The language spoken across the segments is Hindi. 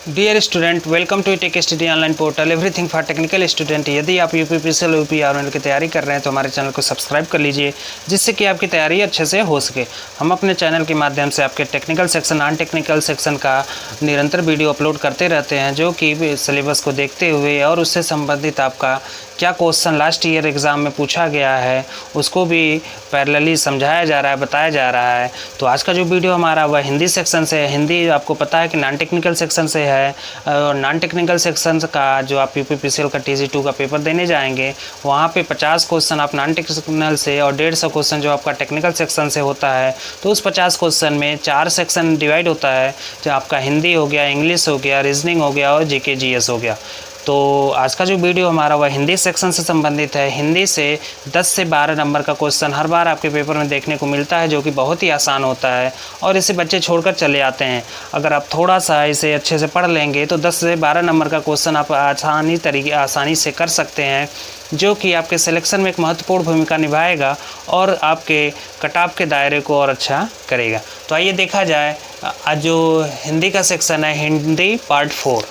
Dear student, welcome to tech study online portal everything for technical student. यदि आप यूपीपीसीएल यूपी आरएल की तैयारी कर रहे हैं तो हमारे चैनल को सब्सक्राइब कर लीजिए, जिससे कि आपकी तैयारी अच्छे से हो सके। हम अपने चैनल के माध्यम से आपके technical section, non technical section का निरंतर वीडियो अपलोड करते रहते हैं, जो कि सिलेबस को देखते हुए और उससे संबंधित आपका क्या क्वेश्चन लास्ट ईयर एग्ज़ाम में पूछा गया है उसको भी पैरेलली समझाया जा रहा है, बताया जा रहा है। तो आज का जो वीडियो हमारा वह हिंदी सेक्शन से है। हिंदी आपको पता है कि नॉन टेक्निकल सेक्शन से है, और नॉन टेक्निकल सेक्शन का जो आप यूपीपीसीएल का TG2 का पेपर देने जाएंगे, वहाँ पे 50 क्वेश्चन आप नॉन टेक्निकल से और 150 क्वेश्चन जो आपका टेक्निकल सेक्शन से होता है। तो उस 50 क्वेश्चन में 4 सेक्शन डिवाइड होता है, जो आपका हिंदी हो गया, इंग्लिश हो गया, रीजनिंग हो गया और GK GS हो गया। तो आज का जो वीडियो हमारा वह हिंदी सेक्शन से संबंधित है। हिंदी से 10 से 12 नंबर का क्वेश्चन हर बार आपके पेपर में देखने को मिलता है, जो कि बहुत ही आसान होता है और इसे बच्चे छोड़कर चले आते हैं। अगर आप थोड़ा सा इसे अच्छे से पढ़ लेंगे तो 10 से 12 नंबर का क्वेश्चन आप आसानी से कर सकते हैं, जो कि आपके सिलेक्शन में एक महत्वपूर्ण भूमिका निभाएगा और आपके कट ऑफ के दायरे को और अच्छा करेगा। तो आइए देखा जाए आज जो हिंदी का सेक्शन है, हिंदी पार्ट 4।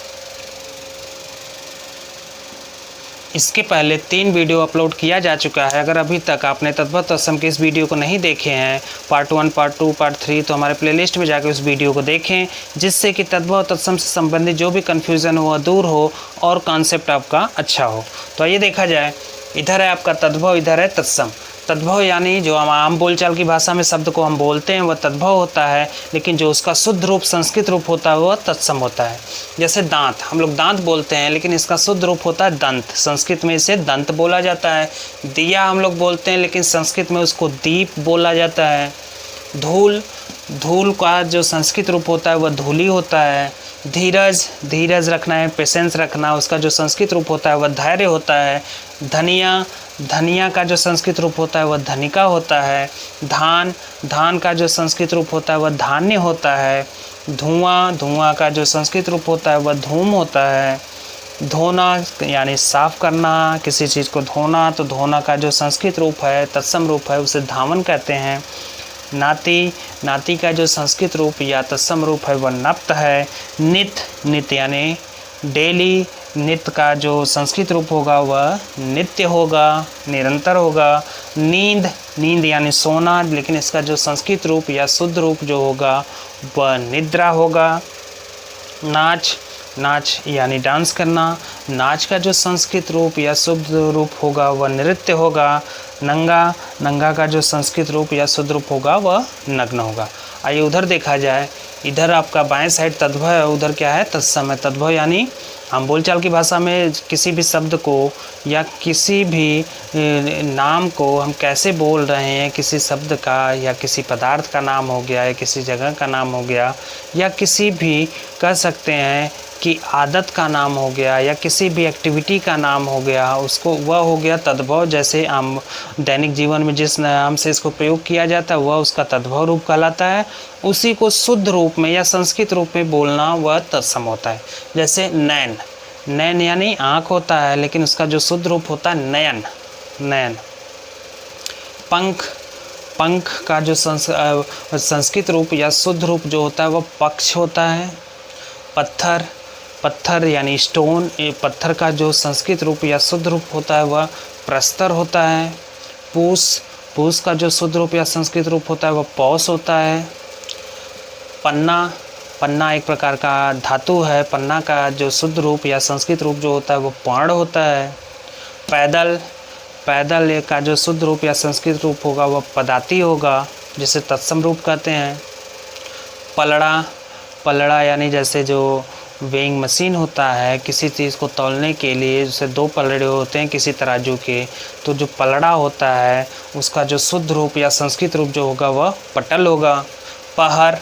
इसके पहले 3 वीडियो अपलोड किया जा चुका है। अगर अभी तक आपने तद्भव तत्सम के इस वीडियो को नहीं देखे हैं, पार्ट 1, पार्ट 2, पार्ट 3, तो हमारे प्लेलिस्ट में जाकर उस वीडियो को देखें, जिससे कि तद्भव तत्सम से संबंधित जो भी कन्फ्यूज़न हो वह दूर हो और कॉन्सेप्ट आपका अच्छा हो। तो आइए देखा जाए, इधर है आपका तद्भव, इधर है तत्सम। तद्भव यानी जो हम आम बोलचाल की भाषा में शब्द को हम बोलते हैं वह तद्भव होता है, लेकिन जो उसका शुद्ध रूप संस्कृत रूप होता है वह तत्सम होता है। जैसे दांत, हम लोग दांत बोलते हैं, लेकिन इसका शुद्ध रूप होता है दंत। संस्कृत में इसे दंत बोला जाता है। दिया हम लोग बोलते हैं, लेकिन संस्कृत में उसको दीप बोला जाता है। धूल, धूल का जो संस्कृत रूप होता है वह धूली होता है। धीरज, धीरज रखना है, पेशेंस रखना, उसका जो संस्कृत रूप होता है वह धैर्य होता है। धनिया, धनिया का जो संस्कृत रूप होता है वह धनिका होता है। धान, धान का जो संस्कृत रूप होता है वह धान्य होता है। धुआं, धुआं का जो संस्कृत रूप होता है वह धूम होता है। धोना यानी साफ करना, किसी चीज़ को धोना, तो धोना का जो संस्कृत रूप है, तत्सम रूप है, उसे धावन कहते हैं। नाती, नाती का जो संस्कृत रूप या तत्सम रूप है वह नप्त है। नित, नित यानी डेली, नित्य का जो संस्कृत रूप होगा वह नित्य होगा, निरंतर होगा। नींद, नींद यानी सोना, लेकिन इसका जो संस्कृत रूप या शुद्ध रूप जो होगा वह निद्रा होगा। नाच, नाच यानी डांस करना, नाच का जो संस्कृत रूप या शुद्ध रूप होगा वह नृत्य होगा। नंगा, नंगा का जो संस्कृत रूप या शुद्ध रूप होगा वह नग्न होगा। आइए उधर देखा जाए, इधर आपका बाएं साइड तद्भव है, उधर क्या है, तत्सम है। तद्भव यानी हम बोलचाल की भाषा में किसी भी शब्द को या किसी भी नाम को हम कैसे बोल रहे हैं, किसी शब्द का या किसी पदार्थ का नाम हो गया या किसी जगह का नाम हो गया, या किसी भी कह सकते हैं कि आदत का नाम हो गया या किसी भी एक्टिविटी का नाम हो गया, उसको वह हो गया तद्भव। जैसे हम दैनिक जीवन में जिस नाम से इसको प्रयोग किया जाता है वह उसका तद्भव रूप कहलाता है। उसी को शुद्ध रूप में या संस्कृत रूप में बोलना वह तत्सम होता है। जैसे नैन, नैन यानी आँख होता है, लेकिन उसका जो शुद्ध रूप होता है नयन, नयन। पंख, पंख का जो संस्कृत रूप या शुद्ध रूप जो होता है वह पक्ष होता है। पत्थर, पत्थर यानी स्टोन, पत्थर का जो संस्कृत रूप या शुद्ध रूप होता है वह प्रस्तर होता है। पूस, पूस का जो शुद्ध रूप या संस्कृत रूप होता है वह पौष होता है। पन्ना, पन्ना एक प्रकार का धातु है। पन्ना का जो शुद्ध रूप या संस्कृत रूप जो होता है वह पर्ण होता है। पैदल, पैदल का जो शुद्ध रूप या संस्कृत रूप होगा वह पदाती होगा, जिसे तत्सम रूप कहते हैं। पलड़ा, पलड़ा यानी जैसे जो वेइंग मशीन होता है, किसी चीज़ को तौलने के लिए जैसे 2 पलड़े होते हैं किसी तराजू के, तो जो पलड़ा होता है उसका जो शुद्ध रूप या संस्कृत रूप जो होगा वह पटल होगा। पहर,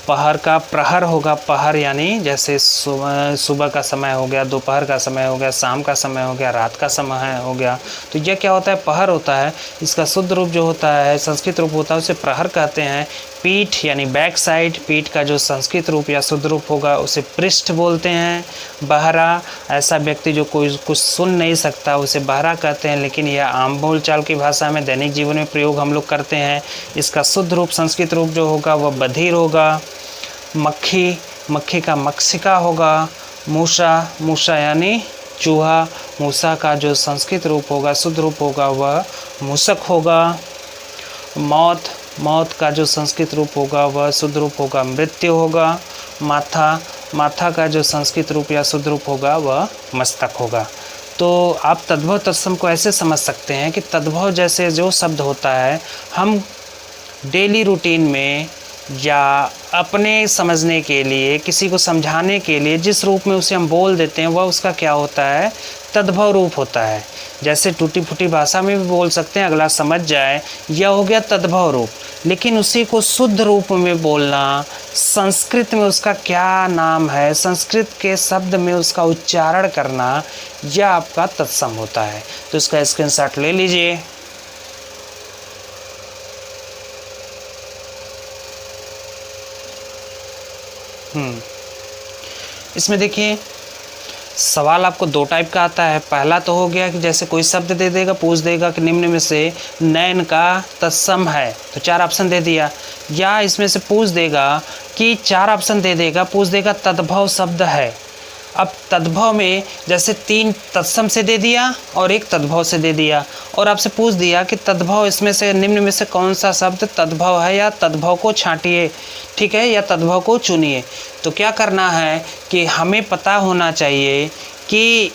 पहर का प्रहर होगा। पहर यानी जैसे सुबह का समय हो गया, दोपहर का समय हो गया, शाम का समय हो गया, रात का समय हो गया, तो यह क्या होता है, पहर होता है। इसका शुद्ध रूप जो होता है, संस्कृत रूप होता है, उसे प्रहर कहते हैं। पीठ यानी बैक साइड, पीठ का जो संस्कृत रूप या शुद्ध रूप होगा उसे पृष्ठ बोलते हैं। बहरा, ऐसा व्यक्ति जो कोई कुछ सुन नहीं सकता उसे बहरा कहते हैं, लेकिन यह आम बोलचाल की भाषा में दैनिक जीवन में प्रयोग हम लोग करते हैं। इसका शुद्ध रूप संस्कृत रूप जो होगा वह बधिर होगा। मक्खी, मक्खी का मक्षिका होगा। मूषा, मूषा यानी चूहा, मूषा का जो संस्कृत रूप होगा, शुद्ध रूप होगा वह मूषक होगा। मौत, मौत का जो संस्कृत रूप होगा वह शुद्ध रूप होगा मृत्यु होगा। माथा, माथा का जो संस्कृत रूप या शुद्ध रूप होगा वह मस्तक होगा। तो आप तद्भव तत्सम को ऐसे समझ सकते हैं कि तद्भव जैसे जो शब्द होता है, हम डेली रूटीन में या अपने समझने के लिए, किसी को समझाने के लिए जिस रूप में उसे हम बोल देते हैं वह उसका क्या होता है, तद्भव रूप होता है। जैसे टूटी फूटी भाषा में भी बोल सकते हैं, अगला समझ जाए, यह हो गया तद्भव रूप। लेकिन उसी को शुद्ध रूप में बोलना, संस्कृत में उसका क्या नाम है, संस्कृत के शब्द में उसका उच्चारण करना, यह आपका तत्सम होता है। तो इसका स्क्रीनशॉट ले लीजिए। इसमें देखिए सवाल आपको दो टाइप का आता है। पहला तो हो गया कि जैसे कोई शब्द दे देगा, पूछ देगा कि निम्न में से नयन का तत्सम है, तो 4 ऑप्शन दे दिया। या इसमें से पूछ देगा कि 4 ऑप्शन दे देगा, पूछ देगा तद्भव शब्द है। अब तद्भव में जैसे 3 तत्सम से दे दिया और 1 तद्भव से दे दिया, और आपसे पूछ दिया कि तद्भव इसमें से निम्न में से कौन सा शब्द तद्भव है, या तद्भव को छांटिए, ठीक है, या तद्भव को चुनिए। तो क्या करना है कि हमें पता होना चाहिए कि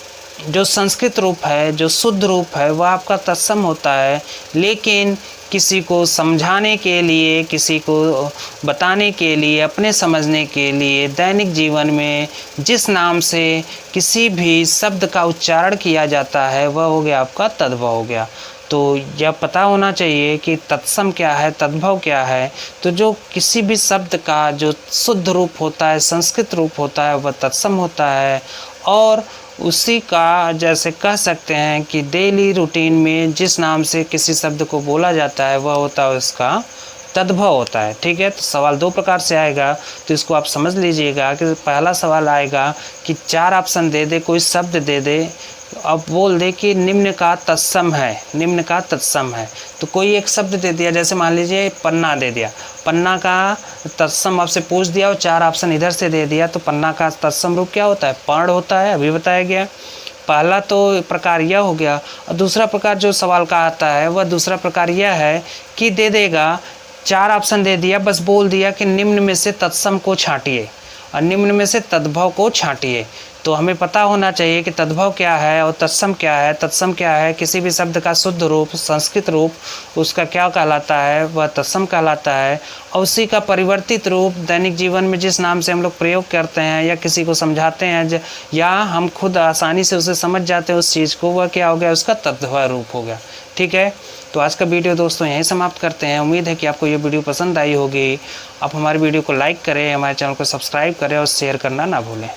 जो संस्कृत रूप है, जो शुद्ध रूप है, वह आपका तत्सम होता है। लेकिन किसी को समझाने के लिए, किसी को बताने के लिए, अपने समझने के लिए दैनिक जीवन में जिस नाम से किसी भी शब्द का उच्चारण किया जाता है वह हो गया आपका तद्भव हो गया। तो यह पता होना चाहिए कि तत्सम क्या है, तद्भव क्या है। तो जो किसी भी शब्द का जो शुद्ध रूप होता है, संस्कृत रूप होता है, वह तत्सम होता है। और उसी का जैसे कह सकते हैं कि डेली रूटीन में जिस नाम से किसी शब्द को बोला जाता है वह होता है उसका तद्भव होता है, ठीक है। तो सवाल 2 प्रकार से आएगा, तो इसको आप समझ लीजिएगा कि पहला सवाल आएगा कि 4 ऑप्शन दे दे, कोई शब्द दे दे, अब बोल दे कि निम्न का तत्सम है, निम्न का तत्सम है। तो कोई एक शब्द दे दिया, जैसे मान लीजिए पन्ना दे दिया, पन्ना का तत्सम आपसे पूछ दिया और 4 ऑप्शन इधर से दे दिया, तो पन्ना का तत्सम रूप क्या होता है, पर्ण होता है, अभी बताया गया। पहला तो प्रकार यह हो गया। और दूसरा प्रकार जो सवाल का आता है वह दूसरा प्रकार यह है कि दे देगा, 4 ऑप्शन दे दिया, बस बोल दिया कि निम्न में से तत्सम को छांटिए और निम्न में से तद्भव को छांटिए। तो हमें पता होना चाहिए कि तद्भव क्या है और तत्सम क्या है। तत्सम क्या है, किसी भी शब्द का शुद्ध रूप, संस्कृत रूप, उसका क्या कहलाता है, वह तत्सम कहलाता है। और उसी का परिवर्तित रूप दैनिक जीवन में जिस नाम से हम लोग प्रयोग करते हैं या किसी को समझाते हैं या हम खुद आसानी से उसे समझ जाते हैं उस चीज़ को, वह क्या हो गया, उसका तद्भव रूप हो गया, ठीक है। तो आज का वीडियो दोस्तों यहीं समाप्त करते हैं। उम्मीद है कि आपको ये वीडियो पसंद आई होगी। आप हमारे वीडियो को लाइक करें, हमारे चैनल को सब्सक्राइब करें और शेयर करना ना भूलें।